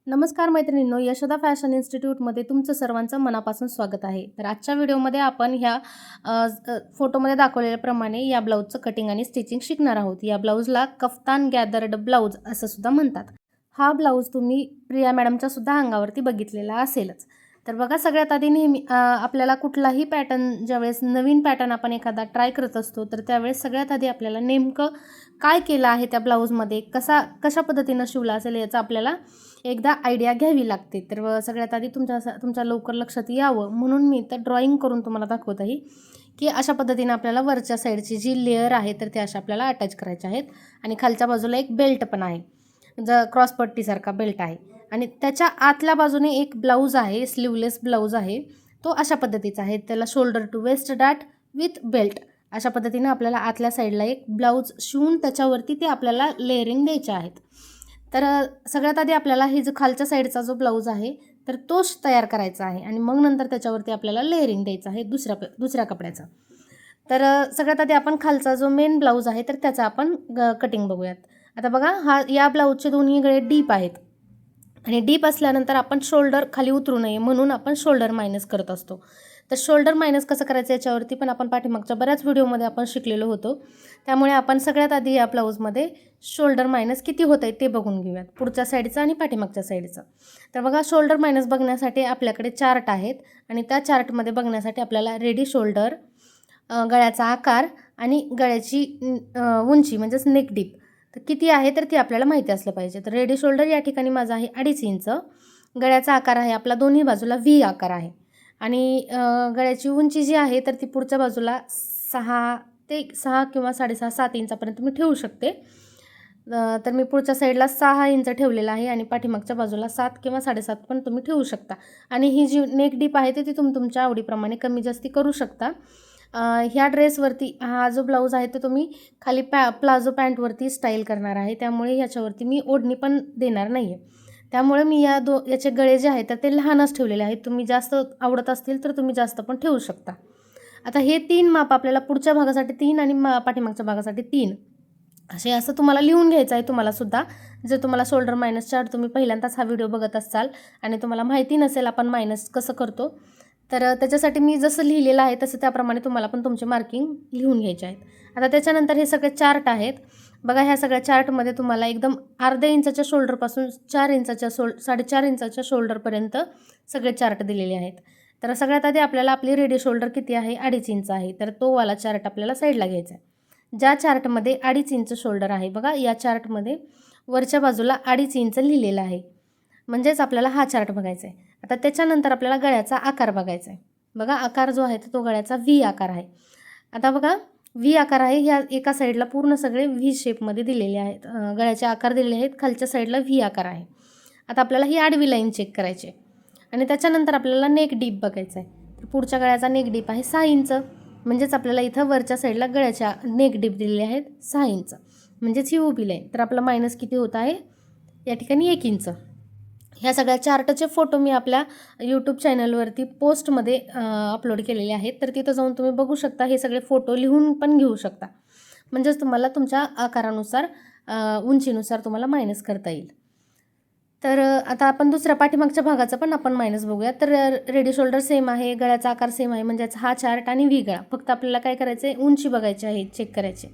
नमस्कार मैत्रिणींनो, यशोदा फॅशन इन्स्टिट्यूटमध्ये तुमचं सर्वांचं मनापासून स्वागत आहे. तर आजच्या व्हिडिओमध्ये आपण फोटोमध्ये दाखवलेल्याप्रमाणे या ब्लाऊजचं कटिंग आणि स्टिचिंग शिकणार आहोत. या ब्लाऊजला कफ्तान गॅदर्ड ब्लाऊज असं सुद्धा म्हणतात. हा ब्लाऊज तुम्ही प्रिया मॅडमच्या सुद्धा अंगावरती बघितलेला असेलच. तर बघा, सगळ्यात आधी नेहमी आपल्याला कुठलाही पॅटर्न, ज्यावेळेस नवीन पॅटर्न आपण एखादा ट्राय करत असतो, तर त्यावेळेस सगळ्यात आधी आपल्याला नेमकं काय केलं आहे त्या ब्लाऊजमध्ये, कशा पद्धतीनं शिवला असेल याचा आपल्याला एकदा आयडिया घ्यावी लागते. तर सगळ्यात आधी तुमच्या लवकर लक्षात यावं म्हणून मी तर ड्रॉईंग करून तुम्हाला दाखवत आहे की अशा पद्धतीने आपल्याला वरच्या साईडची जी लेअर आहे तर ते अशा आपल्याला अटॅच करायचे आहेत. आणि खालच्या बाजूला एक बेल्ट पण आहे, क्रॉसपट्टीसारखा बेल्ट आहे. आणि त्याच्या आतल्या बाजूने एक ब्लाऊज आहे, स्लीवलेस ब्लाऊज आहे, तो अशा पद्धतीचा आहे. त्याला शोल्डर टू वेस्ट डाट विथ बेल्ट अशा पद्धतीने आपल्याला आतल्या साईडला एक ब्लाऊज शिवून त्याच्यावरती ते आपल्याला लेअरिंग द्यायचे आहेत. तर सगळ्यात आधी आपल्याला हे जो खालच्या साईडचा जो ब्लाऊज आहे तर तोच तयार करायचा आहे आणि मग नंतर त्याच्यावरती आपल्याला लेअरिंग द्यायचं आहे दुसऱ्या कपड्याचं. तर सगळ्यात आधी आपण खालचा जो मेन ब्लाऊज आहे तर त्याचा आपण कटिंग बघूयात. आता बघा, या ब्लाऊजचे दोन्ही गळे डीप आहेत आणि डीप असल्यानंतर आपण शोल्डर खाली उतरू नये म्हणून आपण शोल्डर मायनस करत असतो. तर शोल्डर मायनस कसं करायचं याच्यावरती पण आपण पाठीमागच्या बऱ्याच व्हिडिओमध्ये आपण शिकलेलो होतो. त्यामुळे आपण सगळ्यात आधी या ब्लाऊजमध्ये शोल्डर मायनस किती होत आहे ते बघून घेऊयात, पुढच्या साईडचं आणि पाठीमागच्या साईडचं. तर बघा, शोल्डर मायनस बघण्यासाठी आपल्याकडे चार्ट आहेत आणि त्या चार्टमध्ये बघण्यासाठी आपल्याला रेडी शोल्डर, गळ्याचा आकार आणि गळ्याची उंची म्हणजेच नेक डीप तर किती आहे तर ती आपल्याला माहिती असलं पाहिजे. तर रेडी शोल्डर या ठिकाणी माझा आहे 2.5 इंच, गळ्याचा आकार आहे आपला दोन्ही बाजूला व्ही आकार आहे आणि गळ्याची उंची जी आहे तर ती पुढच्या बाजूला 6 किंवा 6.5 7 इंचापर्यंत मी ठेवू शकते. तर मी पुढच्या साईडला 6 इंच ठेवलेला आहे आणि पाठीमागच्या बाजूला 7 किंवा 7.5 पण तुम्ही ठेवू शकता. आणि ही जी नेक डीप आहे ती तुम्ही तुमच्या आवडीप्रमाणे कमी जास्ती करू शकता. ह्या ड्रेसवरती हा जो ब्लाऊज आहे तो तुम्ही खाली प्लाझो पॅन्टवरती स्टाईल करणार आहे, त्यामुळे ह्याच्यावरती मी ओढणी पण देणार नाही आहे. त्यामुळे मी याचे गळे जे आहेत तर ते लहानच ठेवलेले आहेत. तुम्ही जास्त आवडत असतील तर तुम्ही जास्त पण ठेवू शकता. आता हे 3 माप आपल्याला पुढच्या भागासाठी 3 आणि पाठीमागच्या भागासाठी 3 असे असं तुम्हाला लिहून घ्यायचं आहे. तुम्हालासुद्धा जर तुम्हाला शोल्डर मायनस चार्ट तुम्ही पहिल्यांदाच हा व्हिडिओ बघत असाल आणि तुम्हाला माहिती नसेल आपण मायनस कसं करतो, तर त्याच्यासाठी मी जसं लिहिलेलं आहे तसं त्याप्रमाणे तुम्हाला पण तुमचे मार्किंग लिहून घ्यायचे आहेत. आता त्याच्यानंतर हे सगळे चार्ट आहेत. बघा, ह्या सगळ्या चार्टमध्ये तुम्हाला एकदम अर्ध्या इंचाच्या शोल्डरपासून 4 इंचाच्या 4.5 इंचाच्या शोल्डरपर्यंत सगळे चार्ट दिलेले आहेत. तर सगळ्यात आधी आपल्याला आपली रेडी शोल्डर किती आहे, 2.5 इंच आहे. तर तो वाला चार्ट आपल्याला साईडला घ्यायचा आहे. ज्या चार्टमध्ये 2.5 इंच शोल्डर आहे, बघा या चार्टमध्ये वरच्या बाजूला 2.5 इंच लिहिलेलं आहे, म्हणजेच आपल्याला हा चार्ट बघायचा आहे. आता त्याच्यानंतर आपल्याला गळ्याचा आकार बघायचा आहे. बघा, आकार जो आहे तो गळ्याचा व्ही आकार आहे. आता बघा, व्ही आकार आहे, ह्या एका साईडला पूर्ण सगळे व्ही शेपमध्ये दिलेले आहेत, गळ्याचे आकार दिलेले आहेत. खालच्या साईडला व्ही आकार आहे. आता आपल्याला ही आडवी लाईन चेक करायची आहे आणि त्याच्यानंतर आपल्याला नेक डीप बघायचा आहे. तर पुढच्या गळ्याचा नेक डीप आहे 6 इंच, म्हणजेच आपल्याला इथं वरच्या साईडला गळ्याच्या नेक डीप दिलेले आहेत 6 इंच, म्हणजेच ही उभी लाईन. तर आपलं मायनस किती होत आहे या ठिकाणी 1 इंच. ह्या सगळ्या चार्टचे फोटो मी आपल्या यूट्यूब चॅनलवरती पोस्टमध्ये अपलोड केलेले आहेत, तर तिथं जाऊन तुम्ही बघू शकता. हे सगळे फोटो लिहून पण घेऊ शकता, म्हणजेच तुम्हाला तुमच्या आकारानुसार उंचीनुसार तुम्हाला मायनस करता येईल. तर आता आपण दुसऱ्या पाठीमागच्या भागाचा पण आपण मायनस बघूया. तर रेडी शोल्डर सेम आहे, गळ्याचा आकार सेम आहे, म्हणजेच हा चार्ट आणि व्ही गळा. फक्त आपल्याला काय करायचं आहे, उंची बघायची आहे, चेक करायची.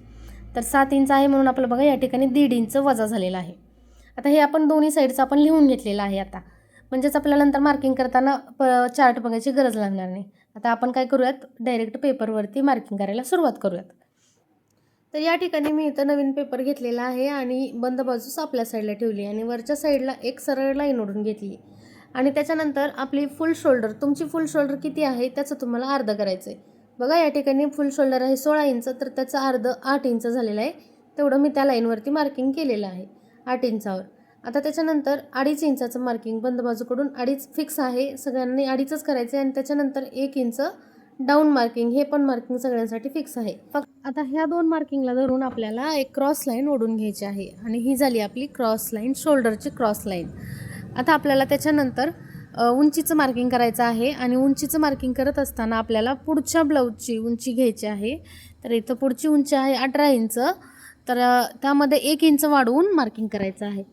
तर 7 इंच आहे म्हणून आपलं बघा या ठिकाणी 1.5 इंच वजा झालेला आहे. आता हे आपण दोन्ही साईडचं आपण लिहून घेतलेलं आहे आता, म्हणजेच आपल्याला नंतर मार्किंग करताना चार्ट बघायची गरज लागणार नाही. आता आपण काय करूयात, डायरेक्ट पेपरवरती मार्किंग करायला सुरुवात करूयात. तर या ठिकाणी मी इथं नवीन पेपर घेतलेला आहे आणि बंद बाजूस आपल्या साईडला ठेवली आणि वरच्या साईडला एक सरळ लाईन ओढून घेतली आणि त्याच्यानंतर आपली फुल शोल्डर, तुमची फुल शोल्डर किती आहे त्याचं तुम्हाला अर्ध करायचं आहे. बघा, या ठिकाणी फुल शोल्डर आहे 16 इंच, तर त्याचं अर्ध 8 इंच झालेलं आहे. तेवढं मी त्या लाईनवरती मार्किंग केलेलं आहे 8 इंचावर. आता त्याच्यानंतर 2.5 इंचाचं मार्किंग बंद बाजूकडून 2.5 फिक्स आहे, सगळ्यांनी 2.5च करायचं आहे. आणि त्याच्यानंतर 1 इंच डाऊन मार्किंग, हे पण मार्किंग सगळ्यांसाठी फिक्स आहे. फक्त आता ह्या 2 मार्किंगला धरून आपल्याला एक क्रॉस लाईन ओढून घ्यायची आहे आणि ही झाली आपली क्रॉस लाईन, शोल्डरची क्रॉस लाईन. आता आपल्याला त्याच्यानंतर उंचीचं मार्किंग करायचं आहे आणि उंचीचं मार्किंग करत असताना आपल्याला पुढच्या ब्लाऊजची उंची घ्यायची आहे. तर इथं पुढची उंची आहे 18 इंच, तर त्यामध्ये 1 इंच वाढवून मार्किंग करायचं आहे.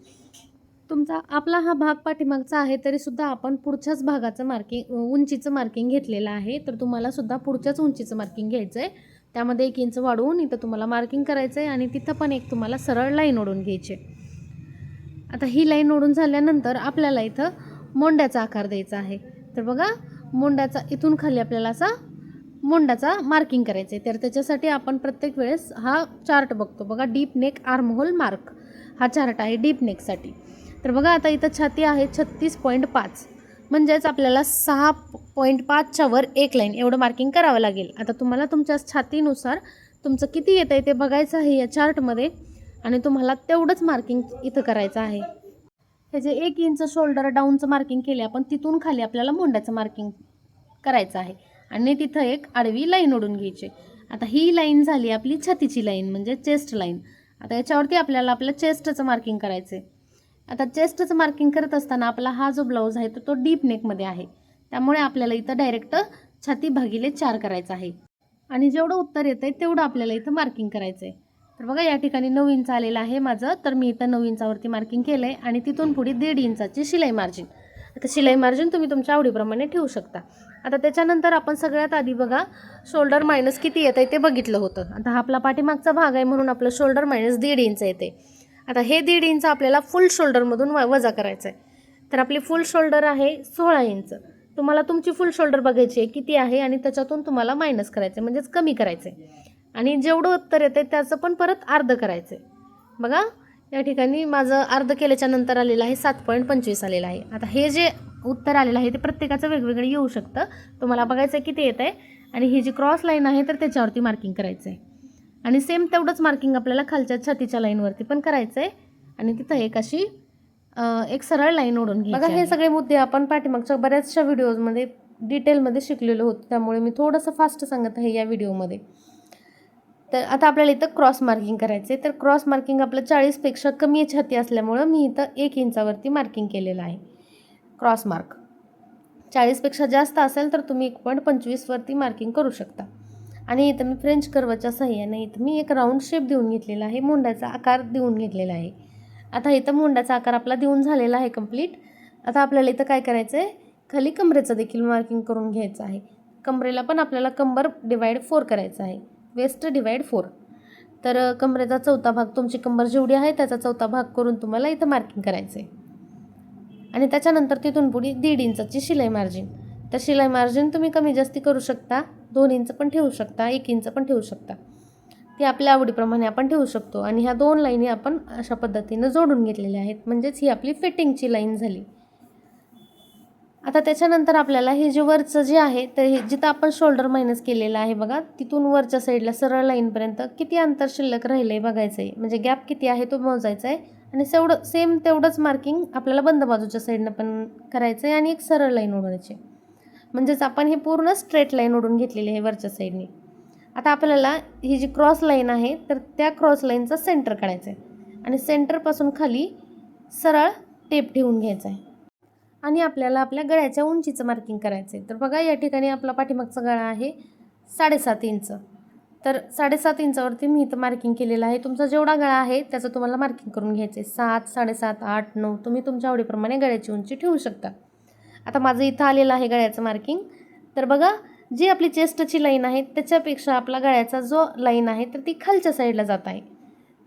तुमचा आपला हा भाग पाठीमागचा आहे तरीसुद्धा आपण पुढच्याच भागाचं मार्किंग उंचीचं मार्किंग घेतलेलं आहे. तर तुम्हाला सुद्धा पुढच्याच उंचीचं मार्किंग घ्यायचं आहे. त्यामध्ये 1 इंच वाढवून इथं तुम्हाला मार्किंग करायचं आहे आणि तिथं पण एक तुम्हाला सरळ लाईन ओढून घ्यायची. आता ही लाईन ओढून झाल्यानंतर आपल्याला इथं मोंड्याचा आकार द्यायचा आहे. तर बघा मोंड्याचा इथून खाली आपल्याला असा मोंडाचा मार्किंग करायचं आहे. तर त्याच्यासाठी आपण प्रत्येक वेळेस हा चार्ट बघतो बघा, डीप नेक आर्महोल मार्क हा चार्ट आहे डीप नेकसाठी. तर बघा आता इथं छाती आहे 36.5, म्हणजेच आपल्याला 6.5च्या वर एक लाईन एवढं मार्किंग करावं लागेल. आता तुम्हाला तुमच्या छातीनुसार तुमचं किती येतं आहे ते बघायचं आहे या चार्टमध्ये आणि तुम्हाला तेवढंच मार्किंग इथं करायचं आहे. हे जे 1 इंच शोल्डर डाऊनचं मार्किंग केले आपण, तिथून खाली आपल्याला मोंड्याचं मार्किंग करायचं आहे आणि तिथं एक आडवी लाईन ओढून घ्यायची. आता ही लाईन झाली आपली छातीची लाईन म्हणजे चेस्ट लाईन. आता याच्यावरती आपल्याला आपल्या चेस्टचं मार्किंग करायचं आहे. आता चेस्टचं मार्किंग करत असताना आपला हा जो ब्लाऊज आहे तो डीप नेकमध्ये आहे, त्यामुळे आपल्याला इथं डायरेक्ट छाती भागिले 4 करायचं आहे आणि जेवढं उत्तर येतं आहे तेवढं आपल्याला इथं मार्किंग करायचं आहे. तर बघा या ठिकाणी 9 इंच आलेलं आहे माझं, तर मी इथं 9 इंचावरती मार्किंग केलं आहे आणि तिथून पुढे 1.5 इंचाची शिलाई मार्जिन. आता शिलाई मार्जिन तुम्ही तुमच्या आवडीप्रमाणे ठेवू शकता. आता त्याच्यानंतर आपण सगळ्यात आधी बघा शोल्डर मायनस किती येतं आहे ते बघितलं होतं. आता हा आपला पाठीमागचा भाग आहे म्हणून आपलं शोल्डर मायनस 1.5 इंच येते. आता हे 1.5 इंच आपल्याला फुल शोल्डरमधून वजा करायचं आहे. तर आपली फुल शोल्डर आहे 16 इंच. तुम्हाला तुमची फुल शोल्डर बघायची आहे किती आहे आणि त्याच्यातून तुम्हाला मायनस करायचं आहे म्हणजेच कमी करायचं आहे आणि जेवढं उत्तर येतं आहे त्याचं पण परत अर्ध करायचं आहे. बघा या ठिकाणी माझं अर्ध केल्याच्या नंतर आलेलं आहे 7.25 आलेलं आहे. आता हे जे उत्तर आलेलं आहे ते प्रत्येकाचं वेगवेगळं येऊ शकतं. तुम्हाला बघायचं आहे किती येतं आहे आणि ही जी क्रॉस लाईन आहे तर त्याच्यावरती मार्किंग करायचं आहे आणि सेम तेवढंच मार्किंग आपल्याला खालच्या छातीच्या लाईनवरती पण करायचं आहे आणि तिथं एक अशी एक सरळ लाईन ओढून घ्यायची. बघा हे सगळे मुद्दे आपण पाठीमागच्या बऱ्याचशा व्हिडिओजमध्ये डिटेलमध्ये शिकलेलो होतो, त्यामुळे मी थोडंसं फास्ट सांगत आहे या व्हिडिओमध्ये. तर आता आपल्याला इथं क्रॉस मार्किंग करायचं आहे. तर क्रॉस मार्किंग आपलं 40पेक्षा कमी छाती असल्यामुळं मी इथं 1 इंचावरती मार्किंग केलेलं आहे. क्रॉस मार्क 40पेक्षा जास्त असेल तर तुम्ही 1.25वरती मार्किंग करू शकता आणि इथं मी फ्रेंच कर्वच्या सहाय्याने इथं मी एक राऊंड शेप देऊन घेतलेला आहे, मुंडाचा आकार देऊन घेतलेला आहे. आता इथं मुंडाचा आकार आपला देऊन झालेला आहे कंप्लीट. आता आपल्याला इथं काय करायचं आहे, खाली कमरेचं देखील मार्किंग करून घ्यायचं आहे. कमरेला पण आपल्याला कंबर डिवाइड 4 करायचं आहे, वेस्ट डिवाइड 4. तर कमरेचा चौथा भाग तुमची कंबर जेवढी आहे त्याचा चौथा भाग करून तुम्हाला इथं मार्किंग करायचं आहे आणि त्याच्यानंतर तिथून पुढे 1.5 इंचाची शिलाई मार्जिन. तर शिलाई मार्जिन तुम्ही कमी जास्ती करू शकता, 2 इंच पण ठेवू शकता, 1 इंच पण ठेवू शकता. ती आपल्या आवडीप्रमाणे आपण ठेवू शकतो आणि ह्या 2 लाईनी आपण अशा पद्धतीनं जोडून घेतलेल्या आहेत, म्हणजेच ही आपली फिटिंगची लाईन झाली. आता त्याच्यानंतर आपल्याला हे जे वरचं जे आहे तर हे जिथं आपण शोल्डर मायनस केलेलं आहे बघा, तिथून वरच्या साईडला सरळ लाईनपर्यंत किती अंतर शिल्लक राहिलं आहे बघायचं आहे, म्हणजे गॅप किती आहे तो मोजायचा आहे आणि सेम तेवढंच मार्किंग आपल्याला बंद बाजूच्या साईडनं पण करायचं आहे आणि एक सरळ लाईन ओढवायची, म्हणजेच आपण हे पूर्ण स्ट्रेट लाईन ओढून घेतलेली आहे वरच्या साईडने. आता आपल्याला ही जी क्रॉस लाईन आहे तर त्या क्रॉस लाईनचा सेंटर काढायचं आहे आणि सेंटरपासून खाली सरळ टेप ठेवून घ्यायचा आहे आणि आपल्याला आपल्या गळ्याच्या उंचीचं मार्किंग करायचं आहे. तर बघा या ठिकाणी आपला पाठीमागचा गळा आहे 7.5 इंच. तर 7.5 इंचावरती मी इथं मार्किंग केलेलं आहे. तुमचा जेवढा गळा आहे त्याचं तुम्हाला मार्किंग करून घ्यायचं आहे. 7, 7.5, 8, 9 तुम्ही तुमच्या आवडीप्रमाणे गळ्याची उंची ठेवू शकता. आता माझं इथं आलेलं आहे गळ्याचं मार्किंग. तर बघा जी आपली चेस्टची लाईन आहे त्याच्यापेक्षा आपला गळ्याचा जो लाईन आहे तर ती खालच्या साईडला जात आहे.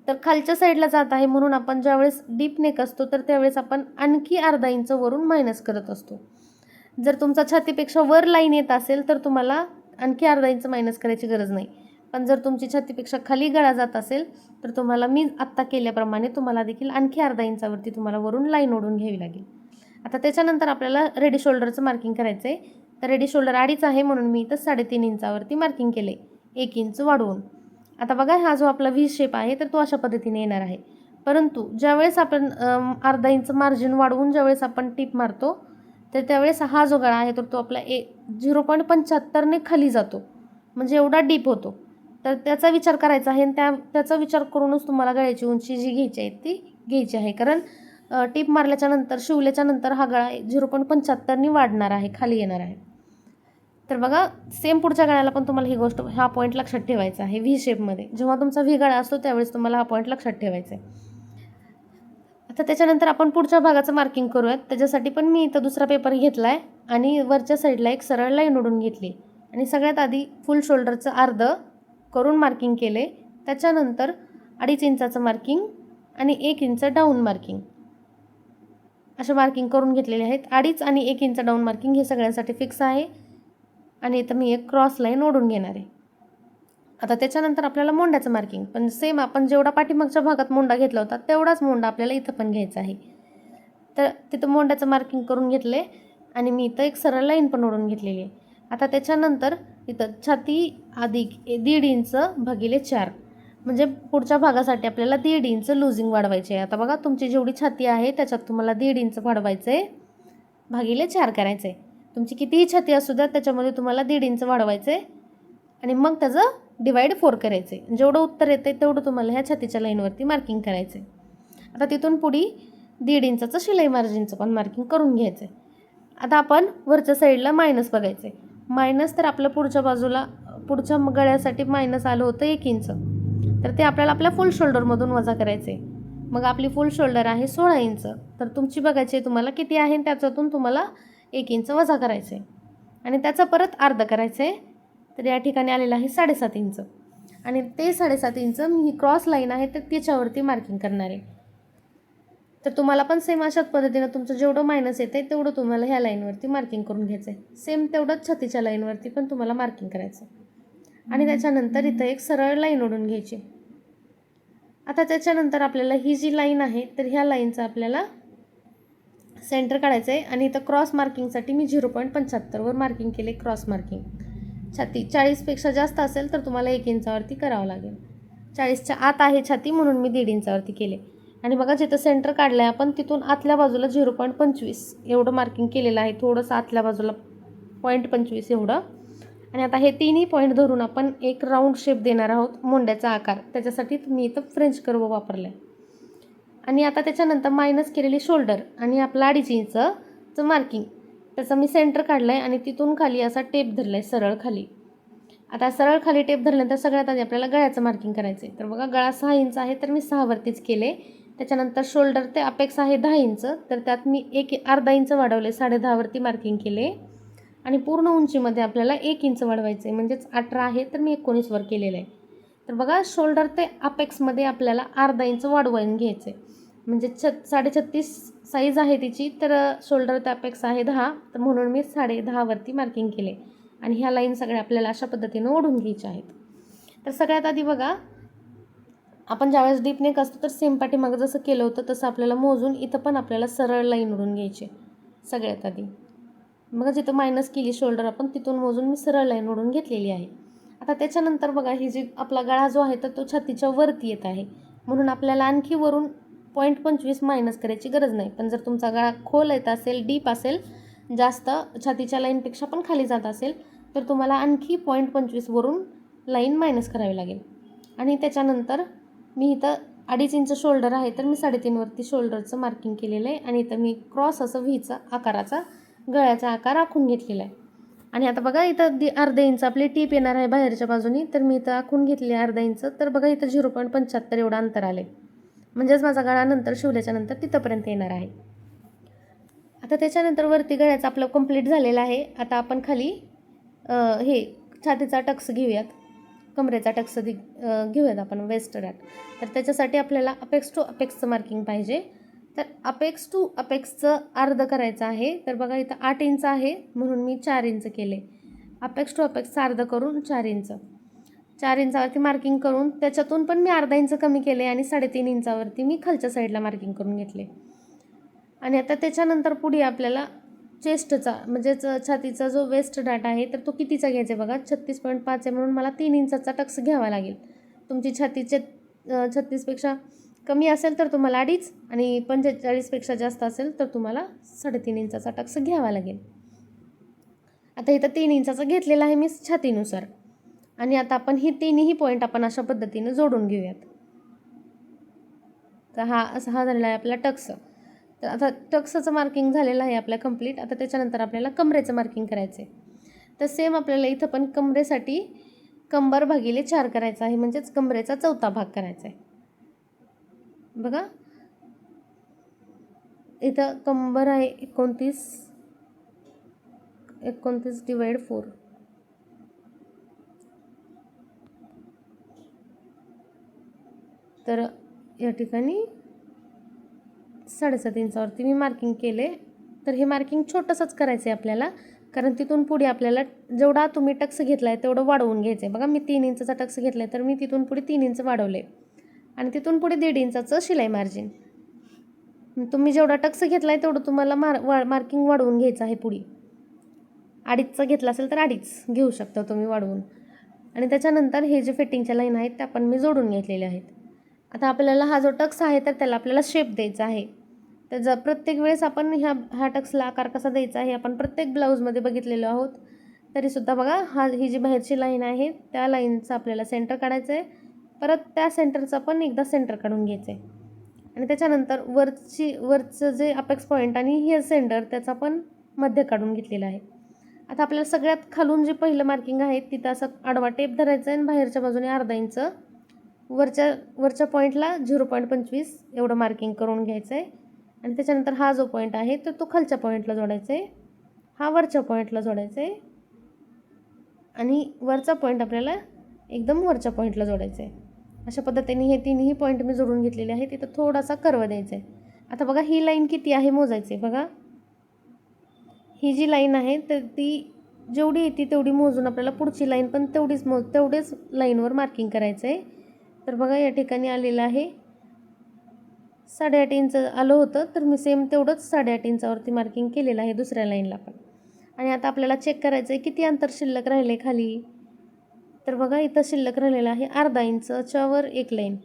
तर खालच्या साईडला जात आहे म्हणून आपण ज्यावेळेस डीप नेक असतो तर त्यावेळेस आपण आणखी अर्धा इंच वरून मायनस करत असतो. जर तुमचा छातीपेक्षा वर लाईन येत असेल तर तुम्हाला आणखी अर्धा इंच मायनस करायची गरज नाही. पण जर तुमची छातीपेक्षा खाली गळा जात असेल तर तुम्हाला मी आत्ता केल्याप्रमाणे तुम्हाला देखील आणखी अर्धा इंचावरती तुम्हाला वरून लाईन ओढून घ्यावी लागेल. आता त्याच्यानंतर आपल्याला रेडी शोल्डरचं मार्किंग करायचं आहे. तर रेडी शोल्डर 2.5 आहे म्हणून मी इथं 3.5 इंचावरती मार्किंग केलं आहे, 1 इंच वाढवून. आता बघा हा जो आपला व्ही शेप आहे तर तो अशा पद्धतीने येणार आहे, परंतु ज्यावेळेस आपण अर्धा इंच मार्जिन वाढवून ज्यावेळेस आपण टिप मारतो तर त्यावेळेस हा जो गळा आहे तर तो आपला 0.75ने खाली जातो, म्हणजे एवढा डीप होतो. तर त्याचा विचार करायचा आहे आणि त्याचा विचार करूनच तुम्हाला गळ्याची उंची जी घ्यायची आहे ती घ्यायची आहे, कारण टिप मारल्याच्या नंतर शिवल्याच्या नंतर हा गळा 0.75ने वाढणार आहे, खाली येणार आहे. तर बघा सेम पुढच्या गळ्याला पण तुम्हाला ही गोष्ट हा पॉईंट लक्षात ठेवायचा आहे. व्ही शेपमध्ये जेव्हा तुमचा व्ही गळा असतो त्यावेळेस तुम्हाला हा पॉईंट लक्षात ठेवायचा आहे. आता त्याच्यानंतर आपण पुढच्या भागाचं मार्किंग करूयात. त्याच्यासाठी पण मी इथं दुसरा पेपर घेतला आहे आणि वरच्या साईडला एक सरळ लाईन ओढून घेतली आणि सगळ्यात आधी फुल शोल्डरचं अर्ध करून मार्किंग केले. त्याच्यानंतर 2.5 इंचाचं मार्किंग आणि 1 इंच डाऊन मार्किंग असे मार्किंग करून घेतलेले आहेत. 2.5 आणि 1 इंच डाऊन मार्किंग हे सगळ्यांसाठी फिक्स आहे आणि इथं मी एक क्रॉस लाईन ओढून घेणार आहे. आता त्याच्यानंतर आपल्याला मोंड्याचं मार्किंग पण सेम आपण जेवढा पाठीमागच्या भागात मोंडा घेतला होता तेवढाच मोंडा आपल्याला इथं पण घ्यायचा आहे. तर तिथं मोंड्याचं मार्किंग करून घेतले आणि मी इथं एक सरळ लाईन पण ओढून घेतलेली आहे. आता त्याच्यानंतर इथं छाती अधिक 1.5 इंच भागिले 4 म्हणजे पुढच्या भागासाठी आपल्याला 1.5 इंच लूजिंग वाढवायचे आहे. आता बघा तुमची जेवढी छाती आहे त्याच्यात तुम्हाला 1.5 इंच वाढवायचं आहे भागिले 4 करायचं आहे. तुमची कितीही छाती असू द्या त्याच्यामध्ये तुम्हाला 1.5 इंच वाढवायचं आहे आणि मग त्याचं डिवाइड 4 करायचं आहे. जेवढं उत्तर येतं आहे तेवढं तुम्हाला ह्या छातीच्या लाईनवरती मार्किंग करायचं आहे. आता तिथून पुढे 1.5 इंचाचं शिलाई मार्जिनचं पण मार्किंग करून घ्यायचं आहे. आता आपण वरच्या साईडला मायनस बघायचं आहे. मायनस तर आपलं पुढच्या बाजूला पुढच्या गळ्यासाठी मायनस आलं होतं 1 इंच, तर ते आपल्याला आपल्या फुल शोल्डरमधून वजा करायचं आहे. मग आपली फुल शोल्डर आहे 16 इंच, तर तुमची बघायची आहे तुम्हाला किती आहे त्याच्यातून तुम्हाला 1 इंच वजा करायचं आहे आणि त्याचं परत अर्ध करायचं आहे. तर या ठिकाणी आलेलं आहे 7.5 इंच आणि ते 7.5 इंच मी ही क्रॉस लाईन आहे तर त्याच्यावरती मार्किंग करणार आहे. तर तुम्हाला पण सेम अशाच पद्धतीनं तुमचं जेवढं मायनस येतं आहे तेवढं तुम्हाला ह्या लाईनवरती मार्किंग करून घ्यायचं आहे. सेम तेवढंच छातीच्या लाईनवरती पण तुम्हाला मार्किंग करायचं आहे आणि त्याच्यानंतर इथं एक सरळ लाईन ओढून घ्यायची. आता त्याच्यानंतर आपल्याला ही जी लाईन आहे तर ह्या लाईनचं आपल्याला सेंटर काढायचं आहे आणि इथं क्रॉस मार्किंगसाठी मी 0.75 वर मार्किंग केले. क्रॉस मार्किंग छाती 40पेक्षा जास्त असेल तर तुम्हाला 1 इंचावरती करावं लागेल. 40च्या आत आहे छाती म्हणून मी 1.5 इंचावरती केले आणि बघा जिथं सेंटर काढलं आहे आपण तिथून आतल्या बाजूला 0.25 एवढं मार्किंग केलेलं आहे. थोडंसं आतल्या बाजूला 0.25 एवढं आणि आता हे तिन्ही पॉईंट धरून आपण एक राऊंड शेप देणार आहोत मोंड्याचा आकार. त्याच्यासाठी मी इथं फ्रेंच कर्व वापरला आहे आणि आता त्याच्यानंतर मायनस केलेली शोल्डर आणि आपला 2.5 इंचचं मार्किंग त्याचं मी सेंटर काढलं आहे आणि तिथून खाली असा टेप धरला आहे सरळ खाली. आता सरळ खाली टेप धरल्यानंतर सगळ्यात आधी आपल्याला गळ्याचं मार्किंग करायचं आहे. तर बघा गळा 6 इंच आहे तर मी 6 वरतीच केले. त्याच्यानंतर शोल्डर ते अपेक्स आहे 10 इंच, तर त्यात मी अर्धा इंच वाढवले, 10.5 वरती मार्किंग केले आणि पूर्ण उंचीमध्ये आपल्याला 1 इंच वाढवायचं आहे म्हणजेच 18 आहे तर मी 19 वर केलेलं आहे. तर बघा शोल्डर ते अपेक्समध्ये आपल्याला अर्धा इंच वाढवून घ्यायचं आहे म्हणजे 36.5 साईज आहे तिची, तर शोल्डर ते अपेक्स आहे 10 तर म्हणून मी 10.5 वरती मार्किंग केले आणि ह्या लाईन सगळ्या आपल्याला अशा पद्धतीनं ओढून घ्यायच्या आहेत. तर सगळ्यात आधी बघा आपण ज्यावेळेस डीप नेक असतो तर सेम पाठीमागं जसं केलं होतं तसं आपल्याला मोजून इथं पण आपल्याला सरळ लाईन ओढून घ्यायची सगळ्यात आधी. बघा जिथं मायनस केली शोल्डर आपण तिथून मोजून मी सरळ लाईन ओढून घेतलेली आहे. आता त्याच्यानंतर बघा ही जी आपला गळा जो आहे तर तो छातीच्या वरती येत आहे म्हणून आपल्याला आणखी वरून 0.25 मायनस करायची गरज नाही. पण जर तुमचा गळा खोल येत असेल डीप असेल जास्त छातीच्या लाईनपेक्षा पण खाली जात असेल तर तुम्हाला आणखी 0.25 वरून लाईन मायनस करावी लागेल. आणि त्याच्यानंतर मी इथं 2.5 इंच शोल्डर आहे तर मी 3.5 वरती शोल्डरचं मार्किंग केलेलं आहे आणि इथं मी क्रॉस असं व्हीचा आकाराचा गळ्याचा आकार आखून घेतलेला आहे. आणि आता बघा इथं अर्धा इंच आपली टीप येणार आहे बाहेरच्या बाजूनी तर मी इथं आखून घेतली अर्धा इंच. तर बघा इथं 0.75 एवढं अंतर आलं आहे म्हणजेच माझा गळा नंतर शिवल्याच्या नंतर तिथंपर्यंत येणार आहे. आता त्याच्यानंतर वरती गळ्याचं आपलं कंप्लीट झालेलं आहे. आता आपण खाली हे छातीचा टक्स घेऊयात, कमरेचा टक्स घेऊयात आपण वेस्ट रॅट. तर त्याच्यासाठी आपल्याला अपेक्स टू अपेक्सचं मार्किंग पाहिजे. तर अपेक्स टू अपेक्सचं अर्ध करायचं आहे. तर बघा इथं 8 इंच आहे म्हणून मी 4 इंच केले. अपेक्स टू अपेक्सचं अर्ध करून 4 इंच, 4 इंचावरती मार्किंग करून त्याच्यातून पण मी अर्धा इंच कमी केले आणि 3.5 इंचावरती मी खालच्या साईडला मार्किंग करून घेतले. आणि आता त्याच्यानंतर पुढे आपल्याला चेस्टचा म्हणजेच छातीचा जो वेस्ट डाट आहे तर तो कितीचा घ्यायचा आहे बघा 36.5 आहे म्हणून मला 3 इंचाचा टक्स घ्यावा लागेल. तुमची छातीचे 36पेक्षा कमी असेल तर तुम्हाला 2.5 आणि 45पेक्षा जास्त असेल तर तुम्हाला 3.5 इंचाचा टक्स घ्यावा लागेल. आता इथं 3 इंचाचा घेतलेला आहे मी छातीनुसार आणि आता आपण ही तिन्ही पॉईंट आपण अशा पद्धतीनं जोडून घेऊयात. तर हा झालेला आहे आपला टक्स. तर आता टक्सचं मार्किंग झालेलं आहे आपल्या कंप्लीट. आता त्याच्यानंतर आपल्याला कमरेचं मार्किंग करायचं आहे. तर सेम आपल्याला इथं पण कमरेसाठी कंबर भागिले 4 करायचं आहे म्हणजेच कमरेचा 4था भाग करायचा आहे. बघा इथं कंबर आहे 29 / 4. तर या ठिकाणी 7.5 इंचावरती मी मार्किंग केले. तर हे मार्किंग छोटंसंच करायचं आहे आपल्याला, कारण तिथून पुढे आपल्याला जेवढा तुम्ही टक्स घेतला आहे तेवढं वाढवून घ्यायचं आहे. बघा मी 3 इंचचा टक्स घेतला आहे, तर मी तिथून पुढे 3 इंच वाढवले आणि तिथून पुढे 1.5 इंचाचं शिलाई मार्जिन. तुम्ही जेवढा टक्स घेतला आहे तेवढं तुम्हाला मार्किंग वाढवून घ्यायचं आहे. पुढे 2.5चा घेतला असेल तर 2.5 घेऊ शकता तुम्ही वाढवून. आणि त्याच्यानंतर हे जे फिटिंगच्या लाईन आहेत त्या पण मी जोडून घेतलेल्या आहेत. आता आपल्याला हा जो टक्स आहे तर त्याला आपल्याला शेप द्यायचा आहे. तर प्रत्येक वेळेस आपण ह्या टक्सला आकार कसा द्यायचा आहे आपण प्रत्येक ब्लाऊजमध्ये बघितलेलो आहोत. तरीसुद्धा बघा ही जी बाहेरची लाईन आहे त्या लाईनचं आपल्याला सेंटर काढायचं आहे. परत त्या सेंटरचा पण एकदा सेंटर काढून घ्यायचं आहे. आणि त्याच्यानंतर वरचं जे अपेक्स पॉईंट आणि हे सेंटर त्याचा पण मध्य काढून घेतलेला आहे. आता आपल्याला सगळ्यात खालून जे पहिलं मार्किंग आहे तिथं असं आडवा टेप धरायचं आहे आणि बाहेरच्या बाजूने 1/2 इंच वरच्या पॉईंटला 0.25 एवढं मार्किंग करून घ्यायचं आहे. आणि त्याच्यानंतर हा जो पॉईंट आहे तर तो खालच्या पॉईंटला जोडायचा आहे, हा वरच्या पॉईंटला जोडायचा आहे आणि वरचा पॉईंट आपल्याला एकदम वरच्या पॉईंटला जोडायचा आहे. अशा पद्धतीने हे तिन्ही पॉईंट मी जोडून घेतलेले आहेत. तिथं थोडासा कर्व द्यायचा आहे. आता बघा ही लाईन किती आहे मोजायचे. बघा ही जी लाईन आहे तर ती जेवढी येते तेवढी मोजून आपल्याला पुढची लाईन पण तेवढेच लाईनवर मार्किंग करायचं आहे. तर बघा या ठिकाणी आलेलं आहे 8.5 इंच आलं होतं, तर मी सेम तेवढंच 8.5 इंचावरती मार्किंग केलेलं आहे दुसऱ्या लाईनला पण. आणि आता आपल्याला चेक करायचं आहे किती अंतर शिल्लक राहिले खाली. तर बघा इथं शिल्लक राहिलेलं आहे 1/2 इंचाच्या वर एक लाईन.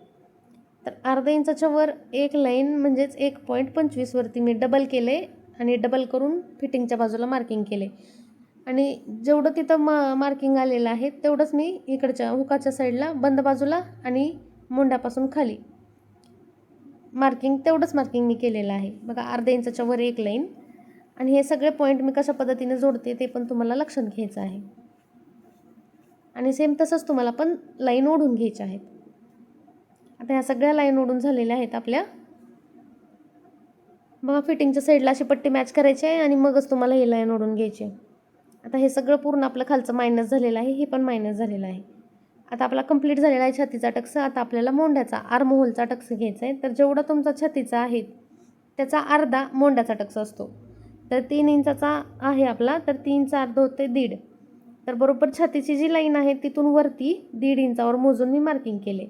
तर 1/2 इंचाच्या वर एक लाईन म्हणजेच 1.25 वरती मी डबल केले आणि डबल करून फिटिंगच्या बाजूला मार्किंग केले. आणि जेवढं तिथं मार्किंग आलेलं आहे तेवढंच मी इकडच्या हुकाच्या साईडला बंद बाजूला आणि मोंड्यापासून खाली तेवढंच मार्किंग मी केलेलं आहे. बघा 1/2 इंचाच्या वर एक लाईन. आणि हे सगळे पॉईंट मी कशा पद्धतीने जोडते ते पण तुम्हाला लक्षात घ्यायचं आहे. आणि सेम तसंच तुम्हाला पण लाईन ओढून घ्यायच्या आहेत. आता ह्या सगळ्या लाईन ओढून झालेल्या आहेत आपल्या. बघा फिटिंगच्या साईडला अशी पट्टी मॅच करायची आहे आणि मगच तुम्हाला ही लाईन ओढून घ्यायची आहे. आता हे सगळं पूर्ण आपलं खालचं मायनस झालेलं आहे, हे पण मायनस झालेलं आहे. आता आपला कंप्लीट झालेला आहे छातीचा टक्स. आता आपल्याला मोंड्याचा आर्महोलचा टक्स घ्यायचा आहे. तर जेवढा तुमचा छातीचा आहे त्याचा अर्धा मोंड्याचा टक्स असतो. तर 3 इंचाचा आहे आपला, तर 3चा अर्धा होते 1.5. तर बरोबर छातीची जी लाईन आहे तिथून वरती 1.5 इंचावर मोजून मी मार्किंग केले.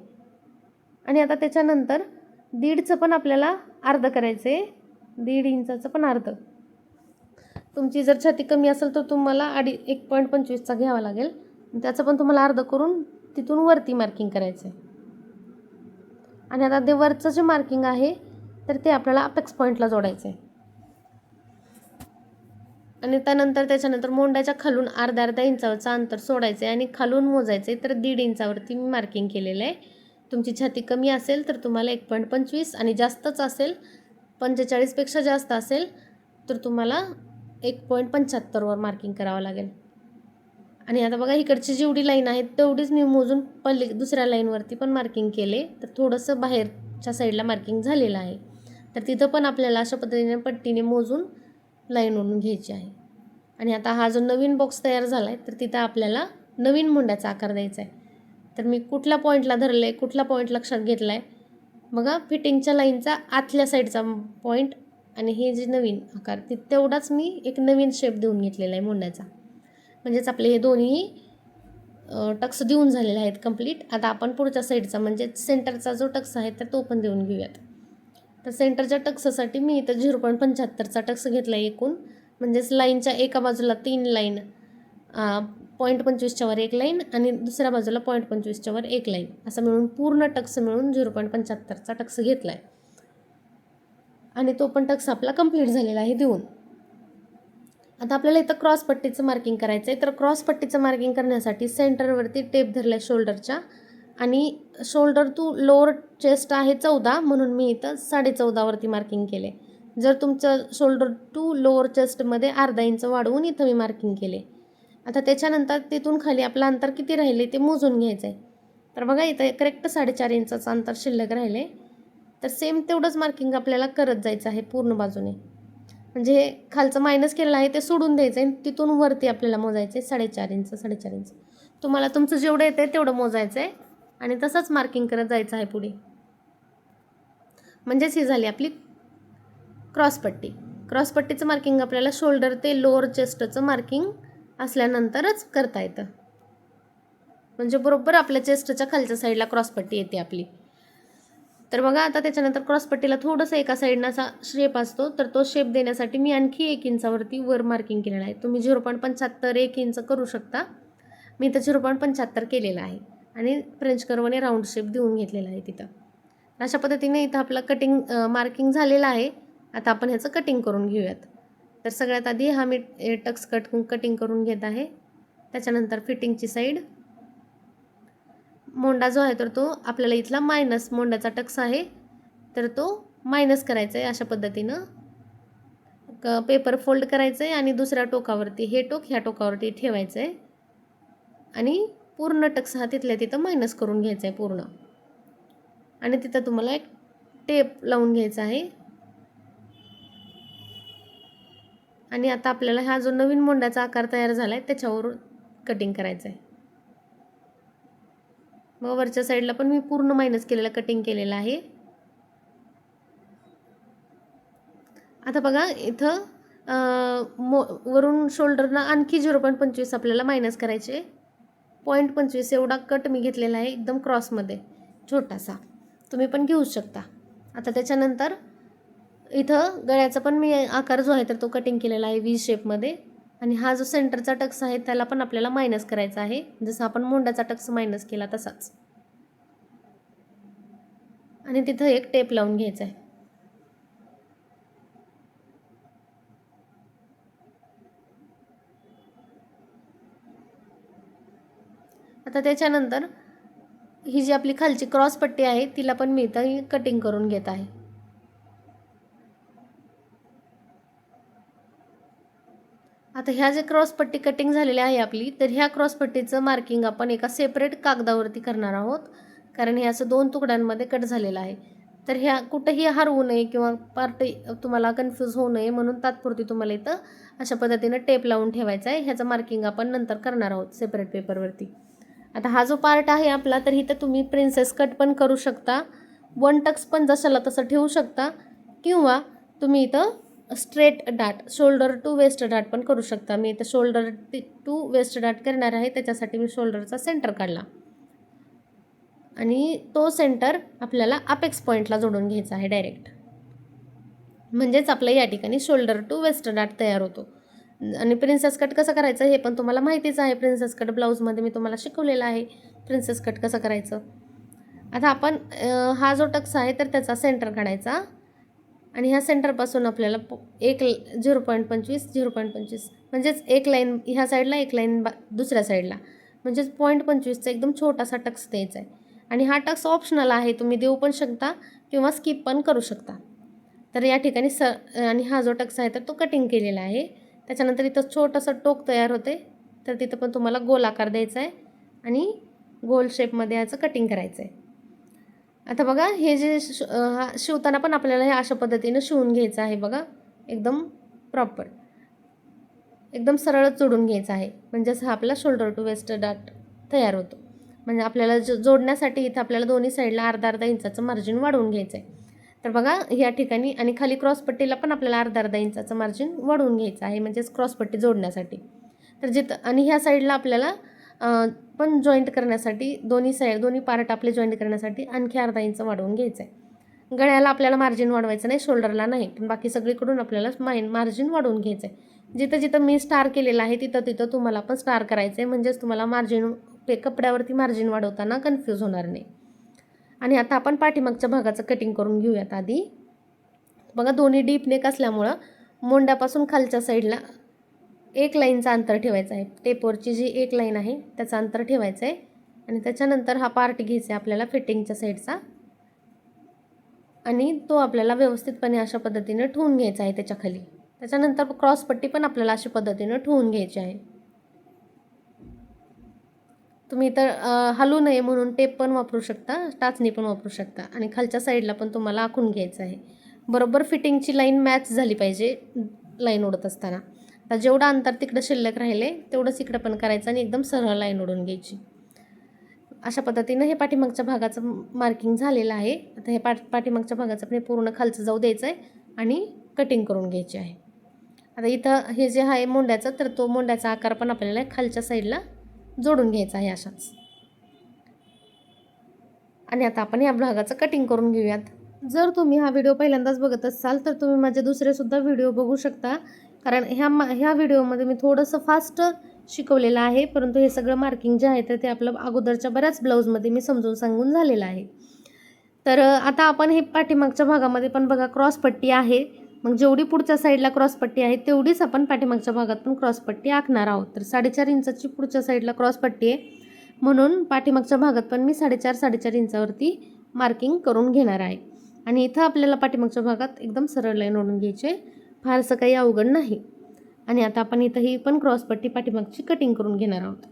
आणि आता त्याच्यानंतर 1.5चं पण आपल्याला अर्ध करायचं आहे, 1.5 इंचाचं पण अर्ध. तुमची जर छाती कमी असेल तर तुम्हाला 1.25चा घ्यावा लागेल. त्याचं पण तुम्हाला अर्ध करून तिथून वरती मार्किंग करायचं आहे. आणि आता ते वरचं जे मार्किंग आहे तर ते आपल्याला अपेक्स पॉईंटला जोडायचं आहे. आणि त्याच्यानंतर मोंड्याच्या खालून अर्धा इंचावरचं अंतर सोडायचं आहे आणि खालून मोजायचं आहे. तर 1.5 इंचावरती मी मार्किंग केलेलं आहे. तुमची छाती कमी असेल तर तुम्हाला 1.25 आणि जास्तच असेल 45पेक्षा जास्त असेल तर तुम्हाला 1.75 वर मार्किंग करावं लागेल. आणि आता बघा इकडची जेवढी लाईन आहे तेवढीच मी मोजून दुसऱ्या लाईनवरती पण मार्किंग केले. तर थोडंसं बाहेरच्या साईडला मार्किंग झालेलं आहे. तर तिथं पण आपल्याला अशा पद्धतीने पट्टीने मोजून लाईन ओढून घ्यायची आहे. आणि आता हा जो नवीन बॉक्स तयार झाला आहे तर तिथं आपल्याला नवीन मुंड्याचा आकार द्यायचा आहे. तर मी कुठल्या पॉईंटला धरलं आहे, कुठला पॉईंट लक्षात घेतला आहे. बघा फिटिंगच्या लाईनचा आतल्या साईडचा पॉईंट आणि हे जे नवीन आकार तेवढाच मी एक नवीन शेप देऊन घेतलेला आहे मुंड्याचा. म्हणजेच आपले हे दोन्ही टक्स देऊन झालेले आहेत कंप्लीट. आता आपण पुढच्या साईडचा म्हणजे सेंटरचा जो टक्स आहे तर तो पण देऊन घेऊयात. तर सेंटरच्या टक्ससाठी मी इथं 0.75चा टक्स घेतला आहे एकूण. म्हणजेच लाईनच्या एका बाजूला 3 लाईन 0.25च्या वर एक लाईन आणि दुसऱ्या बाजूला 0.25च्या वर एक लाईन असं मिळून पूर्ण टक्स मिळून 0.75चा टक्स घेतला आहे. आणि तो पण टक्स आपला कंप्लीट झालेला आहे देऊन. आता आपल्याला इथं क्रॉस पट्टीचं मार्किंग करायचं आहे. तर क्रॉस पट्टीचं मार्किंग करण्यासाठी सेंटरवरती टेप धरला आहे शोल्डरच्या आणि शोल्डर टू लोअर चेस्ट आहे 14 म्हणून मी इथं 14.5 वरती मार्किंग केले. जर तुमचं शोल्डर टू लोअर चेस्टमध्ये अर्धा इंच वाढवून इथं मी मार्किंग केले. आता त्याच्यानंतर तिथून खाली आपलं अंतर किती राहिले ते मोजून घ्यायचं आहे. तर बघा इथं करेक्ट 4.5 इंचाचं अंतर शिल्लक राहिले. तर सेम तेवढंच मार्किंग आपल्याला करत जायचं आहे पूर्ण बाजूने. म्हणजे हे खालचं मायनस केलेलं आहे ते सोडून द्यायचं आहे, तिथून वरती आपल्याला मोजायचं आहे 4.5 इंच 4.5 इंच. तुम्हाला तुमचं जेवढं येतं आहे तेवढं मोजायचं आहे आणि तसंच मार्किंग करत जायचं आहे पुढे. म्हणजेच ही झाली आपली क्रॉसपट्टी. क्रॉसपट्टीचं मार्किंग आपल्याला शोल्डर ते लोअर चेस्टचं मार्किंग असल्यानंतरच करता येतं. म्हणजे बरोबर आपल्या चेस्टच्या खालच्या साईडला क्रॉसपट्टी येते आपली. तर बघा आता त्याच्यानंतर क्रॉसपट्टीला थोडंसं एका साईडनं असा शेप असतो, तर तो शेप देण्यासाठी मी आणखी 1 इंचावरती वर मार्किंग केलेलं आहे. तुम्ही 0.75 1 इंच करू शकता. मी इथं 0.75 केलेलं आहे आणि फ्रेंच कर्वने राऊंड शेप देऊन घेतलेला आहे तिथं. अशा पद्धतीने इथं आपलं कटिंग मार्किंग झालेलं आहे. आता आपण ह्याचं कटिंग करून घेऊयात. तर सगळ्यात आधी हा मी टक्स कटिंग करून घेत आहे. त्याच्यानंतर फिटिंगची साईड, मोंडा जो आहे तर तो आपल्याला इथला मायनस मोंडाचा टक्स आहे तर तो मायनस करायचा आहे. अशा पद्धतीनं पेपर फोल्ड करायचं आहे आणि दुसऱ्या टोकावरती हे टोक ह्या टोकावरती ठेवायचं आहे आणि पूर्ण टक्स हा तिथल्या तिथं मायनस करून घ्यायचा आहे पूर्ण. आणि तिथं तुम्हाला एक टेप लावून घ्यायचा आहे. आणि आता आपल्याला हा जो नवीन मोंडाचा आकार तयार झाला आहे त्याच्यावर कटिंग करायचं आहे. मग वरच्या साईडला पण मी पूर्ण मायनस केलेलं कटिंग केलेलं आहे. आता बघा इथं वरून शोल्डरला आणखी 0.25 आपल्याला मायनस करायचे. 0.25 एवढा कट मी घेतलेला आहे एकदम क्रॉसमध्ये छोटासा. तुम्ही पण घेऊ शकता. आता त्याच्यानंतर इथं गळ्याचा पण मी आकार जो आहे तर तो कटिंग केलेला आहे व्ही शेपमध्ये. आणि हा जो सेंटरचा टक्स आहे त्याला पण आपल्याला मायनस करायचा आहे, जसं आपण मोंडाचा टक्स मायनस केला तसाच. आणि तिथं एक टेप लावून घ्यायचा आहे. आता त्याच्यानंतर ही जी आपली खालची क्रॉसपट्टी आहे तिला पण मी इथं कटिंग करून घेत आहे. आता ह्या जे क्रॉसपट्टी कटिंग झालेली आहे आपली, तर ह्या क्रॉसपट्टीचं मार्किंग आपण एका सेपरेट कागदावरती करणार आहोत, कारण हे असं 2 तुकड्यांमध्ये कट झालेलं आहे. तर ह्या कुठंही हरवू नये किंवा पार्ट तुम्हाला कन्फ्यूज होऊ नये म्हणून तात्पुरती तुम्हाला इथं अशा पद्धतीनं टेप लावून ठेवायचा आहे. ह्याचं मार्किंग आपण नंतर करणार आहोत सेपरेट पेपरवरती. आता हा जो पार्ट आहे आपला, तर इथं तुम्ही प्रिन्सेस कट पण करू शकता, 1 टक्स पण जशाला तसं ठेवू शकता, किंवा तुम्ही इथं स्ट्रेट डाट शोल्डर टू वेस्ट डाट पण करू शकता. मी इथं शोल्डर टू वेस्ट डाट करणार आहे, त्याच्यासाठी मी शोल्डरचा सेंटर काढला आणि तो सेंटर आपल्याला अपेक्स पॉईंटला जोडून घ्यायचा आहे डायरेक्ट. म्हणजेच आपलं या ठिकाणी शोल्डर टू वेस्ट डाट तयार होतो. आणि प्रिन्सेस कट कसं करायचं हे पण तुम्हाला माहितीच आहे. प्रिन्सेस कट ब्लाऊजमध्ये मी तुम्हाला शिकवलेलं आहे प्रिन्सेस कट कसं करायचं. आता आपण हा जो टक्स आहे तर त्याचा सेंटर काढायचा आणि ह्या सेंटरपासून आपल्याला 0.25 म्हणजेच एक लाईन ह्या साईडला, एक लाईन दुसऱ्या साईडला, म्हणजेच 0.25चा एकदम छोटासा टक्स द्यायचा आहे. आणि हा टक्स ऑप्शनल आहे, तुम्ही देऊ पण शकता किंवा स्किप पण करू शकता. तर या ठिकाणी आणि हा जो टक्स आहे तर तो कटिंग केलेला आहे. त्याच्यानंतर इथं छोटंसं टोक तयार होते, तर तिथं पण तुम्हाला गोल आकार द्यायचा आहे आणि गोल शेपमध्ये याचं कटिंग करायचं आहे. आता बघा हे जे शिवताना पण आपल्याला हे अशा पद्धतीनं शिवून घ्यायचं आहे. बघा एकदम प्रॉपर, एकदम सरळच जोडून घ्यायचं आहे, म्हणजेच हा आपला शोल्डर टू वेस्ट डाट तयार होतो. म्हणजे आपल्याला जोडण्यासाठी इथं आपल्याला दोन्ही साईडला अर्धा इंचाचं मार्जिन वाढवून घ्यायचं आहे. तर बघा या ठिकाणी आणि खाली क्रॉसपट्टीला पण आपल्याला अर्धा इंचाचं मार्जिन वाढवून घ्यायचं आहे, म्हणजेच क्रॉसपट्टी जोडण्यासाठी. तर जिथं आणि ह्या साईडला आपल्याला पण जॉईंट करण्यासाठी दोन्ही पार्ट आपले जॉईंट करण्यासाठी आणखी अर्धा इंच वाढवून घ्यायचं आहे. गळ्याला आपल्याला मार्जिन वाढवायचं नाही, शोल्डरला नाही, पण बाकी सगळीकडून आपल्याला मार्जिन वाढवून घ्यायचं आहे. जिथं जिथं मी स्टार केलेलं आहे तिथं तिथं तुम्हाला पण स्टार करायचं आहे, म्हणजेच तुम्हाला मार्जिन कपड्यावरती मार्जिन वाढवताना कन्फ्यूज होणार नाही. आणि आता आपण पाठीमागच्या भागाचं कटिंग करून घेऊयात आधी. बघा दोन्ही डीप नेक असल्यामुळं मोंड्यापासून खालच्या साईडला 1 लाईनचं अंतर ठेवायचं आहे. टेपवरची जी 1 लाईन आहे त्याचं अंतर ठेवायचं आहे आणि त्याच्यानंतर हा पार्ट घ्यायचा आहे आपल्याला फिटिंगच्या साईडचा आणि तो आपल्याला व्यवस्थितपणे अशा पद्धतीने ठेवून घ्यायचा आहे त्याच्या खाली. त्याच्यानंतर क्रॉसपट्टी पण आपल्याला अशा पद्धतीनं ठेवून घ्यायची आहे. तुम्ही तर हलू नये म्हणून टेप पण वापरू शकता, टाचणी पण वापरू शकता आणि खालच्या साईडला पण तुम्हाला आखून घ्यायचं आहे. बरोबर फिटिंगची लाईन मॅच झाली पाहिजे लाईन ओढत असताना. आता जेवढं अंतर तिकडं शिल्लक राहिले तेवढंच इकडं पण करायचं आणि एकदम सरळ लाईन ओढून घ्यायची. अशा पद्धतीनं हे पाठीमागच्या भागाचं मार्किंग झालेलं आहे. आता हे पाठीमागच्या भागाचं पण पूर्ण खालचं जाऊ द्यायचं आहे आणि कटिंग करून घ्यायची आहे. आता इथं हे जे आहे मोंड्याचं, तर तो मोंड्याचा आकार पण आपल्याला खालच्या साईडला जोडून घ्यायचा आहे अशाच. आणि आता आपण या भागाचं कटिंग करून घेऊयात. जर तुम्ही हा व्हिडिओ पहिल्यांदाच बघत असाल तर तुम्ही माझे दुसरेसुद्धा व्हिडिओ बघू शकता, कारण ह्या व्हिडिओमध्ये मी थोडंसं फास्ट शिकवलेलं आहे, परंतु हे सगळं मार्किंग जे आहे तर ते आपलं अगोदरच्या बऱ्याच ब्लाऊजमध्ये मी समजून सांगून झालेलं आहे. तर आता आपण हे पाठीमागच्या भागामध्ये पण बघा क्रॉसपट्टी आहे. मग जेवढी पुढच्या साईडला क्रॉसपट्टी आहे तेवढीच आपण पाठीमागच्या भागात पण क्रॉसपट्टी आखणार आहोत. तर 4.5 इंचाची पुढच्या साईडला क्रॉसपट्टी आहे, म्हणून पाठीमागच्या भागात पण मी 4.5 इंचावरती मार्किंग करून घेणार आहे. आणि इथं आपल्याला पाठीमागच्या भागात एकदम सरळ लाईन ओढून घ्यायची, फारसं काही अवघड नाही. आणि आता आपण इथं ही पण क्रॉसपट्टी पाठीमागची कटिंग करून घेणार आहोत.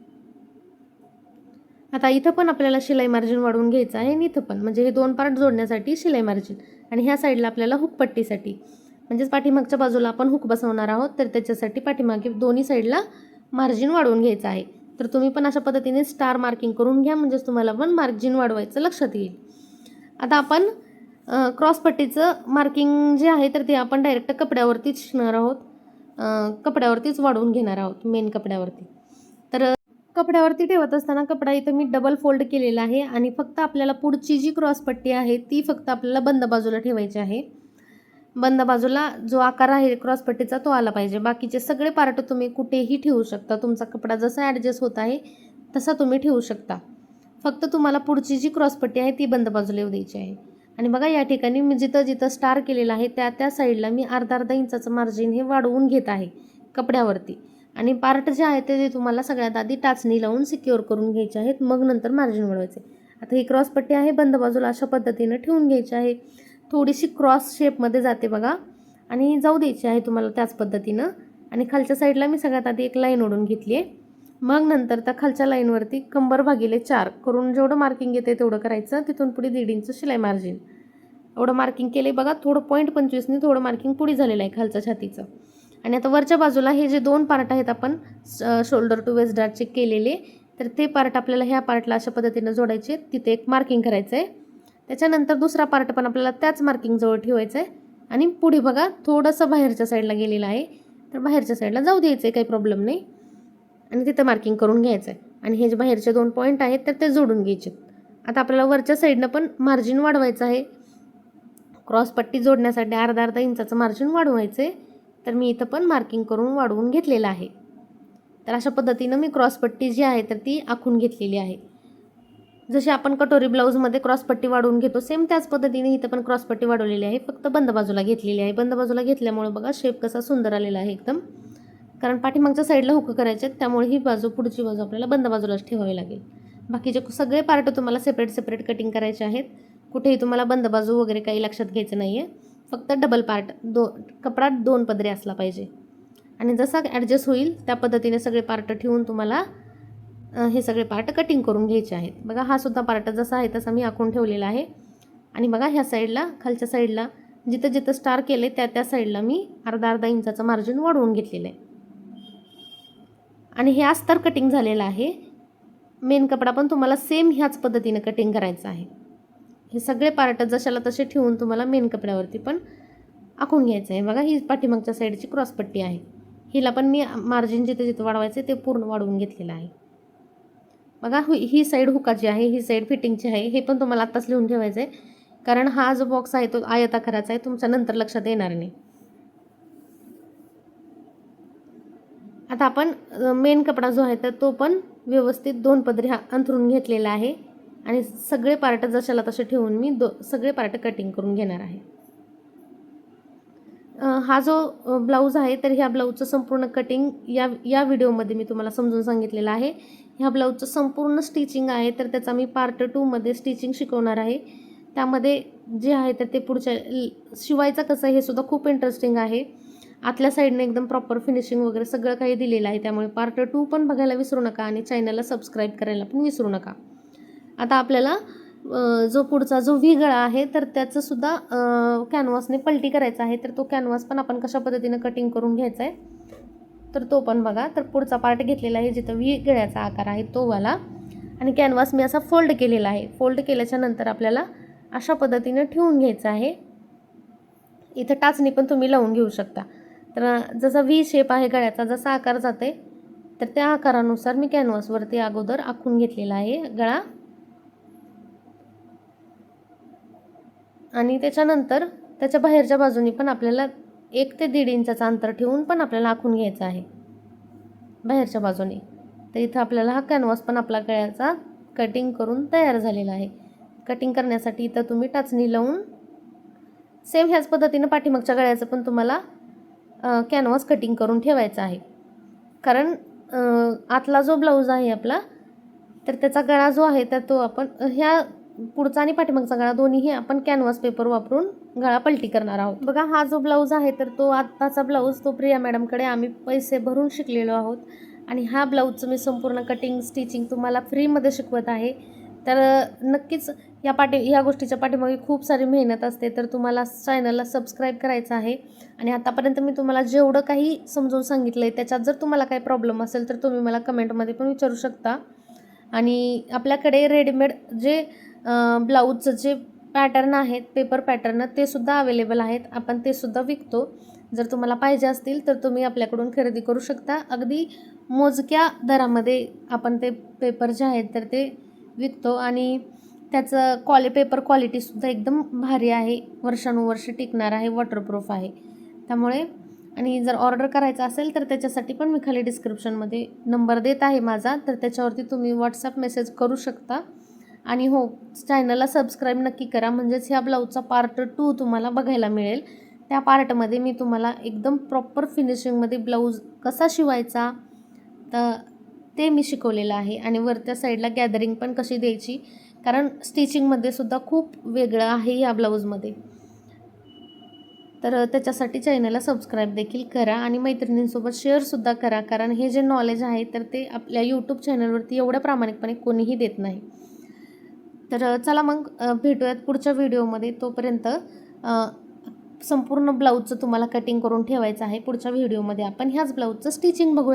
आता इथं पण आपल्याला शिलाई मार्जिन वाढवून घ्यायचं आहे आणि इथं पण, म्हणजे हे 2 पार्ट जोडण्यासाठी शिलाई मार्जिन आणि ह्या साईडला आपल्याला हुकपट्टीसाठी, म्हणजेच पाठीमागच्या बाजूला आपण हुक बसवणार आहोत, तर त्याच्यासाठी पाठीमागे दोन्ही साईडला मार्जिन वाढवून घ्यायचं आहे. तर तुम्ही पण अशा पद्धतीने स्टार मार्किंग करून घ्या, म्हणजेच तुम्हाला पण मार्जिन वाढवायचं लक्षात येईल. आता आपण क्रॉसपट्टीचं मार्किंग जे आहे तर ते आपण डायरेक्ट कपड्यावरतीच शिकणार आहोत, कपड्यावरतीच वाढवून घेणार आहोत मेन कपड्यावरती. तर कपड्यावरती ठेवत असताना कपडा इथं मी डबल फोल्ड केलेला आहे आणि फक्त आपल्याला पुढची जी क्रॉसपट्टी आहे ती फक्त आपल्याला बंद बाजूला ठेवायची आहे. बंद बाजूला जो आकार आहे क्रॉसपट्टीचा तो आला पाहिजे. बाकीचे सगळे पार्ट तुम्ही कुठेही ठेवू शकता, तुमचा कपडा जसा ॲडजस्ट होत आहे तसा तुम्ही ठेवू शकता. फक्त तुम्हाला पुढची जी क्रॉसपट्टी आहे ती बंद बाजूला येऊ द्यायची आहे. आणि बघा या ठिकाणी मी जिथं जिथं स्टार केलेला आहे त्या साईडला मी अर्धा इंचाचं मार्जिन हे वाढवून घेत आहे कपड्यावरती. आणि पार्ट जे आहे ते तुम्हाला सगळ्यात आधी टाचणी लावून सिक्युअर करून घ्यायचे आहेत, मग नंतर मार्जिन वाढवायचे. आता ही क्रॉसपट्टी आहे बंद बाजूला अशा पद्धतीनं ठेवून घ्यायची आहे. थोडीशी क्रॉस शेपमध्ये जाते बघा आणि जाऊ द्यायची आहे तुम्हाला त्याच पद्धतीनं. आणि खालच्या साईडला मी सगळ्यात आधी एक लाईन ओढून घेतली आहे, मग नंतर त्या खालच्या लाईनवरती कंबर भागिले 4 करून जेवढं मार्किंग येते तेवढं करायचं. तिथून पुढे 1.5 इंच शिलाई मार्जिन एवढं मार्किंग केलं बघा. थोडं 0.25नी थोडं मार्किंग पुढे झालेलं आहे खालच्या छातीचं. आणि आता वरच्या बाजूला हे जे 2 पार्ट आहेत आपण शोल्डर टू वेस्ट डार्टचे केलेले, तर ते पार्ट आपल्याला ह्या पार्टला अशा पद्धतीनं जोडायचे, तिथे एक मार्किंग करायचं आहे. त्याच्यानंतर दुसरा पार्ट पण आपल्याला त्याच मार्किंगजवळ ठेवायचं आहे आणि पुढे बघा थोडंसं बाहेरच्या साईडला गेलेलं आहे, तर बाहेरच्या साईडला जाऊ द्यायचं आहे, काही प्रॉब्लेम नाही. आणि तिथं मार्किंग करून घ्यायचं आहे. आणि हे जे बाहेरचे 2 पॉईंट आहेत तर ते जोडून घ्यायचे. आता आपल्याला वरच्या साईडनं पण मार्जिन वाढवायचं आहे, क्रॉसपट्टी जोडण्यासाठी अर्धा इंचाचं मार्जिन वाढवायचं आहे. तर मी इथं पण मार्किंग करून वाढवून घेतलेलं आहे. तर अशा पद्धतीनं मी क्रॉसपट्टी जी आहे तर ती आखून घेतलेली आहे. जशी आपण कटोरी ब्लाऊजमध्ये क्रॉसपट्टी वाढवून घेतो सेम त्याच पद्धतीने इथं पण क्रॉसपट्टी वाढवलेली आहे, फक्त बंद बाजूला घेतलेली आहे. बंद बाजूला घेतल्यामुळे बघा शेप कसा सुंदर आलेला आहे एकदम, कारण पाठीमागच्या साईडला हुक करायचे आहेत, त्यामुळे ही बाजू पुढची बाजू आपल्याला बंद बाजूलाच ठेवावी लागेल. बाकीचे सगळे पार्ट तुम्हाला सेपरेट कटिंग करायचे आहेत. कुठेही तुम्हाला बंद बाजू वगैरे काही लक्षात घ्यायचं नाही आहे, फक्त डबल पार्ट कपडा 2 पदरी असला पाहिजे. आणि जसा ॲडजस्ट होईल त्या पद्धतीने सगळे पार्ट ठेवून तुम्हाला हे सगळे पार्ट कटिंग करून घ्यायचे आहेत. बघा हा सुद्धा पार्ट जसा आहे तसा मी आखून ठेवलेला आहे. आणि बघा ह्या साईडला खालच्या साईडला जिथं जिथं स्टार केले त्या साईडला मी अर्धा इंचाचं मार्जिन वाढवून घेतलेलं आहे. आणि हे अस्तर कटिंग झालेलं आहे. मेन कपडा पण तुम्हाला सेम ह्याच पद्धतीनं कटिंग करायचं आहे. हे सगळे पार्ट जशाला तसे ठेवून तुम्हाला मेन कपड्यावरती पण आखून घ्यायचं आहे. बघा ही पाठीमागच्या साईडची क्रॉसपट्टी आहे, हिला पण मी मार्जिन जिथं जिथं वाढवायचं ते पूर्ण वाढवून घेतलेलं आहे. बघा ही साईड हुकाची आहे, ही साईड फिटिंगची आहे. हे पण तुम्हाला आत्ताच लिहून ठेवायचं आहे, कारण हा जो बॉक्स आहे तो आयताकाराचा आहे, तुमच्या नंतर लक्षात येणार नाही. आता आपण मेन कपडा जो आहे तर तो पण व्यवस्थित 2 पदरी अंथरून घेतलेला आहे आणि सगळे पार्ट जशाला तसे ठेवून मी सगळे पार्ट कटिंग करून घेणार आहे. हा जो ब्लाऊज आहे तर ह्या ब्लाऊजचं संपूर्ण कटिंग या व्हिडिओमध्ये मी तुम्हाला समजून सांगितलेलं आहे. ह्या ब्लाऊजचं संपूर्ण स्टिचिंग आहे तर त्याचा मी पार्ट 2मध्ये स्टिचिंग शिकवणार आहे. त्यामध्ये जे आहे तर ते पुढच्या शिवायचं कसं हे सुद्धा खूप इंटरेस्टिंग आहे. आतल्या साईडने एकदम प्रॉपर फिनिशिंग वगैरे सगळं काही दिलेलं आहे. त्यामुळे पार्ट 2 पण बघायला विसरू नका आणि चॅनलला सबस्क्राईब करायला पण विसरू नका. आता आपल्याला जो पुढचा जो व्ही गळा आहे तर त्याचंसुद्धा कॅनव्हासने पलटी करायचा आहे. तर तो कॅनव्हास पण आपण कशा पद्धतीनं कटिंग करून घ्यायचा आहे तर तो पण बघा. तर पुढचा पार्ट घेतलेला आहे जिथं व्ही गळ्याचा आकार आहे तो वाला, आणि कॅनव्हास मी असा फोल्ड केलेला आहे. फोल्ड केल्याच्या नंतर आपल्याला अशा पद्धतीनं ठेवून घ्यायचं आहे. इथं टाचणी पण तुम्ही लावून घेऊ शकता. तर जसा व्ही शेप आहे गळ्याचा, जसा आकार जाते तर त्या आकारानुसार मी कॅनव्हासवरती अगोदर आखून घेतलेला आहे गळा, आणि त्याच्यानंतर त्याच्या बाहेरच्या बाजूनी पण आपल्याला 1 ते 1.5 इंचाचं अंतर ठेवून पण आपल्याला आखून घ्यायचं आहे बाहेरच्या बाजूने. तर इथं आपल्याला हा कॅनव्हास पण आपला गळ्याचा कटिंग करून तयार झालेला आहे. कटिंग करण्यासाठी इथं तुम्ही टाचणी लावून सेम ह्याच पद्धतीनं पाठीमागच्या गळ्याचं पण तुम्हाला कॅनव्हास कटिंग करून ठेवायचा आहे. कारण आतला जो ब्लाऊज आहे आपला तर त्याचा गळा जो आहे तर तो आपण ह्या पुढचा आणि पाठीमागचा गळा दोन्हीही आपण कॅनव्हास पेपर वापरून गळा पलटी करणार आहोत. बघा हा जो ब्लाऊज आहे तर तो आत्ताचा ब्लाऊज तो प्रिया मॅडमकडे आम्ही पैसे भरून शिकलेलो आहोत, आणि हा ब्लाऊजचं मी संपूर्ण कटिंग स्टिचिंग तुम्हाला फ्रीमध्ये शिकवत आहे. तर नक्कीच या गोष्टीच्या पाठीमागे खूप सारी मेहनत असते. तर तुम्हाला चॅनलला सबस्क्राईब करायचं आहे, आणि आतापर्यंत मी तुम्हाला जेवढं काही समजून सांगितलं आहे त्याच्यात जर तुम्हाला काही प्रॉब्लेम असेल तर तुम्ही मला कमेंटमध्ये पण विचारू शकता. आणि आपल्याकडे रेडीमेड जे ब्लाऊजचं जे पॅटर्न आहेत पेपर पॅटर्न ते सुद्धा अवेलेबल आहेत. आपण ते सुद्धा विकतो. जर तुम्हाला पाहिजे असतील तर तुम्ही आपल्याकडून खरेदी करू शकता. अगदी मोजक्या दरामध्ये आपण ते पेपर जे आहेत तर ते विकतो, आणि त्याचं पेपर क्वालिटीसुद्धा एकदम भारी आहे, वर्षानुवर्षे टिकणार आहे, वॉटरप्रूफ आहे. त्यामुळे आणि जर ऑर्डर करायचं असेल तर त्याच्यासाठी पण मी खाली डिस्क्रिप्शनमध्ये नंबर देत आहे माझा, तर त्याच्यावरती तुम्ही व्हॉट्सअप मेसेज करू शकता. आणि हो, चॅनलला सबस्क्राईब नक्की करा, म्हणजेच ह्या ब्लाऊजचा पार्ट 2 तुम्हाला बघायला मिळेल. त्या पार्टमध्ये मी तुम्हाला एकदम प्रॉपर फिनिशिंगमध्ये ब्लाऊज कसा शिवायचा तर ते मी शिकवलेलं आहे, आणि वरच्या साईडला गॅदरिंग पण कशी द्यायची, कारण स्टिचिंगमध्ये सुद्धा खूप वेगळं आहे या ब्लाऊजमध्ये. तर त्याच्यासाठी चॅनलला सबस्क्राईब देखील करा आणि मैत्रिणींसोबत शेअरसुद्धा करा, कारण हे जे नॉलेज आहे तर ते आपल्या यूट्यूब चॅनलवरती एवढ्या प्रामाणिकपणे कोणीही देत नाही. तर चला मग भेटूयात पुढच्या व्हिडिओमध्ये. तोपर्यंत संपूर्ण ब्लाऊजचं तुम्हाला कटिंग करून ठेवायचं आहे. पुढच्या व्हिडिओमध्ये आपण ह्याच ब्लाऊजचं स्टिचिंग बघूया.